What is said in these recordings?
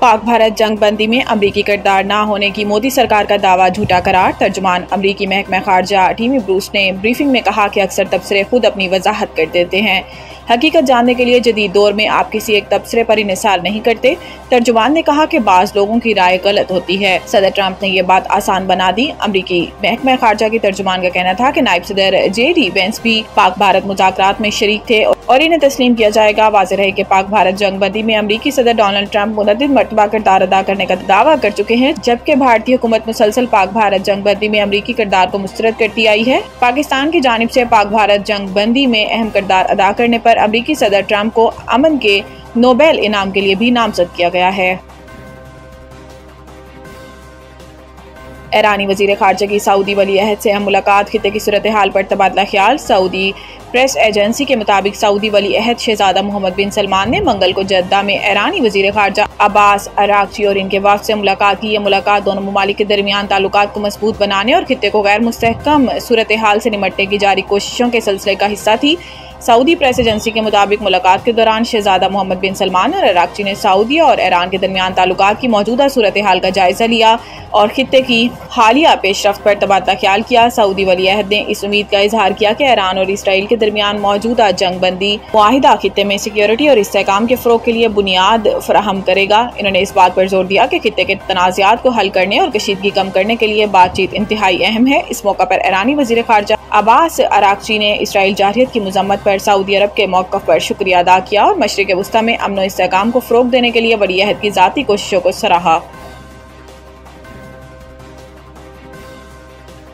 पाक भारत जंग बंदी में अमरीकी किरदार न होने की मोदी सरकार का दावा झूठा करार। तर्जुमान अमरीकी महकमा खारजा टीमी ब्रूस ने ब्रीफिंग में कहा कि अक्सर तबसरे खुद अपनी वजाहत कर देते हैं। हकीकत जानने के लिए जदीद दौर में आप किसी एक तबसरे पर इन्हिसार नहीं करते। तर्जुमान ने कहा कि बाज़ लोगों की राय गलत होती है। सदर ट्रंप ने यह बात आसान बना दी। अमरीकी महकमा खारजा की तर्जुमान का कहना था कि नायब सदर JD वेंस भी पाक भारत मुज़ाकरात में शरीक थे और इन्हें तस्लीम किया जाएगा। वाज़ेह है कि पाक भारत जंग बंदी में अमरीकी सदर डोनाल्ड ट्रंप मुतअद्दिद मरतबा किरदार अदा करने का दावा कर चुके हैं, जबकि भारतीय हुकूमत मुसलसल पाक भारत जंग बंदी में अमरीकी किरदार को मुस्तरद करती आई है। पाकिस्तान की जानिब से पाक भारत जंग बंदी में अहम किरदार अदा करने पर अमरीकी सदर ट्रंप को अमन के नोबेल इनाम के लिए भी नामजद किया गया है। ईरानी वजीर खारजा की सऊदी वली अहद से अहम मुलाकात। खित्ते की सूरत हाल पर तबादला ख्याल। सऊदी प्रेस एजेंसी के मुताबिक सऊदी वली अहद शहजादा मोहम्मद बिन सलमान ने मंगल को जद्दा में ईरानी वजीर खारजा अब्बास अरागची और इनके वफ़द से मुलाकात की। यह मुलाकात दोनों ममालिक के दरमियान ताल्लुकात को मजबूत बनाने और खित्ते को गैर मुस्तहकम सूरत हाल से निमटने की जारी कोशिशों के सिलसिले का हिस्सा थी। सऊदी प्रेस एजेंसी के मुताबिक मुलाकात के दौरान शहजादा मोहम्मद बिन सलमान और अरागची ने सऊदी और ईरान के दरमियान ताल्लुकात की मौजूदा सूरत हाल का जायजा लिया और खित्ते की हालिया पेशरफ्त पर तबादला ख्याल किया। सऊदी वली अहद ने इस उम्मीद का इजहार किया कि ईरान और इसराइल के दरमियान मौजूदा जंग बंदी मुआहिदा खित्ते में सिक्योरिटी और इस्तेहकाम के फ़रोग के लिए बुनियाद फराहम करेगा। इन्होंने इस बात पर जोर दिया कि खित्ते के तनाज़ात को हल करने और कशीदगी कम करने के लिए बातचीत इंतहाई अहम है। इस मौका पर ईरानी वज़ीर ख़ारजा अब्बास अरागची ने इसराइल जारहियत की मज़म्मत पर सऊदी अरब के मौक़िफ़ पर शुक्रिया अदा किया और मशरिक़ वुस्ता में अमन और इस्तेहकाम को फ़रोग देने के लिए वली अहद की ज़ाती कोशिशों को सराहा।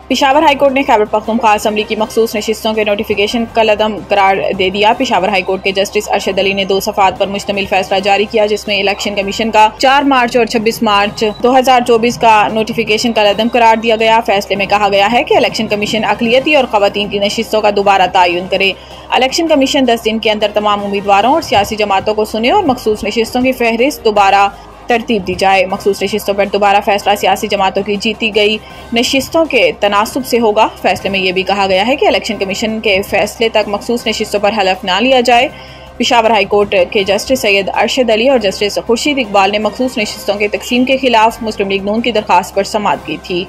पेशावर हाईकोर्ट ने खैबर पख्तूनख्वा असम्बली की मखसूस नशिस्तों के नोटिफिकेशन कलअदम करार दे दिया। पेशावर हाईकोर्ट के जस्टिस अरशद अली ने 2 सफ़ात पर मुश्तमिल फैसला जारी किया, जिसमें इलेक्शन कमीशन का 4 मार्च और 26 मार्च 2024 का नोटिफिकेशन कलअदम करार दिया गया। फैसले में कहा गया है कि इलेक्शन कमीशन अक़लियती और ख़वातीन की नशिस्तों का दोबारा तयन करे। इलेक्शन कमीशन 10 दिन के अंदर तमाम उम्मीदवारों और सियासी जमातों को सुने और मखसूस नशिस्तों की फहरिस्त दोबारा तरतीब दी जाए। मखसूस नशिस्तों पर दोबारा फैसला सियासी जमातों की जीती गई नशिस्तों के तनासुब से होगा। फैसले में यह भी कहा गया है कि इलेक्शन कमीशन के फैसले तक मखसूस नशिस्तों पर हलफ ना लिया जाए। पेशावर हाई कोर्ट के जस्टिस सैयद अरशद अली और जस्टिस खुर्शीद इकबाल ने मखसूस नशिस्तों के तकसीम के खिलाफ मुस्लिम लीग नून की दरख्वास्त पर समाअत की थी।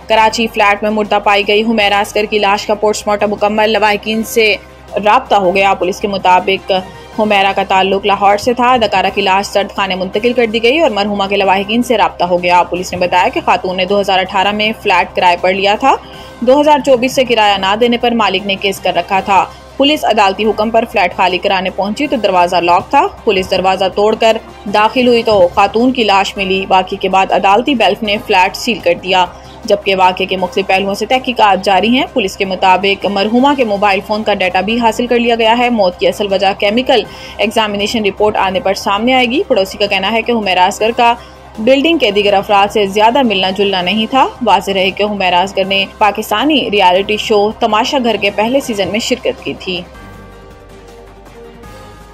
कराची फ्लैट में मुर्दा पाई गई हुमैरा असगर की लाश का पोस्टमार्टम मुकम्मल। लवाहिकीन से राब्ता हो गया। पुलिस के मुताबिक हुमैरा का ताल्लुक लाहौर से था। अदाकारा की लाश सर्द खाने मुंतकिल कर दी गई और मरहुमा के लवाहिकीन से राब्ता हो गया। पुलिस ने बताया कि खातून ने 2018 में फ्लैट किराए पर लिया था। 2024 से किराया ना देने पर मालिक ने केस कर रखा था। पुलिस अदालती हुक्म पर फ्लैट खाली कराने पहुंची तो दरवाजा लॉक था। पुलिस दरवाजा तोड़कर दाखिल हुई तो खातून की लाश मिली। वाक़े के बाद अदालती बेल्फ ने फ्लैट सील कर दिया, जबकि वाक़े के मुख्तलिफ पहलुओं से तहकीकात जारी हैं। पुलिस के मुताबिक मरहुमा के मोबाइल फ़ोन का डाटा भी हासिल कर लिया गया है। मौत की असल वजह केमिकल एग्जामिनेशन रिपोर्ट आने पर सामने आएगी। पड़ोसी का कहना है कि हुमैरा असगर का बिल्डिंग के दीगर अफराद से ज्यादा मिलना जुलना नहीं था। वाज़ेह रहे कि हुमैरा असगर ने पाकिस्तानी रियलिटी शो तमाशा घर के पहले सीजन में शिरकत की थी।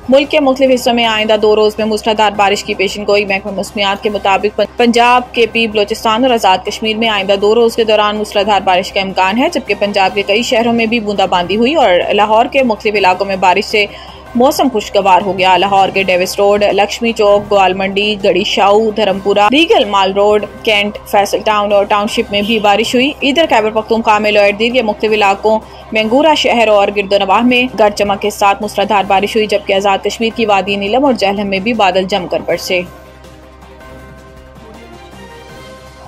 मुल्क के मुख्तलिफ हिस्सों में आइंदा 2 रोज़ में मूसलाधार बारिश की पेशन गोई। महकमा मौसमियात के मुताबिक पंजाब, KP, बलोचिस्तान और आज़ाद कश्मीर में आइंदा 2 रोज़ के दौरान मूसलाधार बारिश का इम्कान है, जबकि पंजाब के कई शहरों में भी बूंदाबांदी हुई और लाहौर के मुख्तलिफ इलाकों में बारिश से मौसम खुशगवार हो गया। लाहौर के डेविस रोड, लक्ष्मी चौक, गोल मंडी, गड़ी शाऊ, धर्मपुरा, रीगल माल रोड, कैंट, फैसल टाउन और टाउनशिप में भी बारिश हुई। इधर खैबर पख्तूनख्वा में लोअरदीर के मुख्तलिफ इलाकों मैंगूरा शहर और गिरदोनवाह में गरज चमक के साथ मूसलाधार बारिश हुई, जबकि आज़ाद कश्मीर की वादी नीलम और जहलम में भी बादल जमकर बरसे।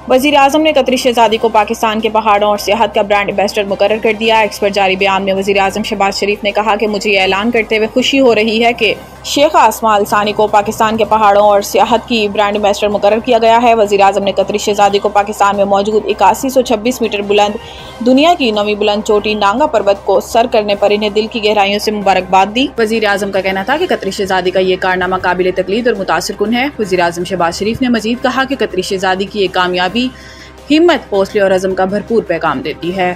वज़ीर आज़म ने कतरी शहज़ादी को पाकिस्तान के पहाड़ों और सियाहत का ब्रांड एम्बेसडर मुकर्रर कर दिया। एक्स पर जारी बयान में वज़ीर आज़म शहबाज शरीफ ने कहा कि मुझे ये ऐलान करते हुए खुशी हो रही है कि शेख आसमा अल सानी को पाकिस्तान के पहाड़ों और सियाहत की ब्रांड एम्बेसडर मुकर्रर किया गया है। वज़ीर आज़म ने कतरी शहज़ादी को पाकिस्तान में मौजूद 8126 मीटर बुलंद दुनिया की 9वीं बुलंद चोटी नांगा पर्वत को सर करने पर इन्हें दिल की गहराइयों से मुबारकबाद दी। वज़ीर आज़म का कहना था कि कतरी शहज़ादी का ये कारनामा काबिल तकलीद और मुतासिर कुन है। वज़ीर आज़म शहबाज शरीफ ने मजीद कहा कि कतरी शहज़ादी की ये कामयाबी हिम्मत, हौसले और अज़म का भरपूर पैगाम देती है।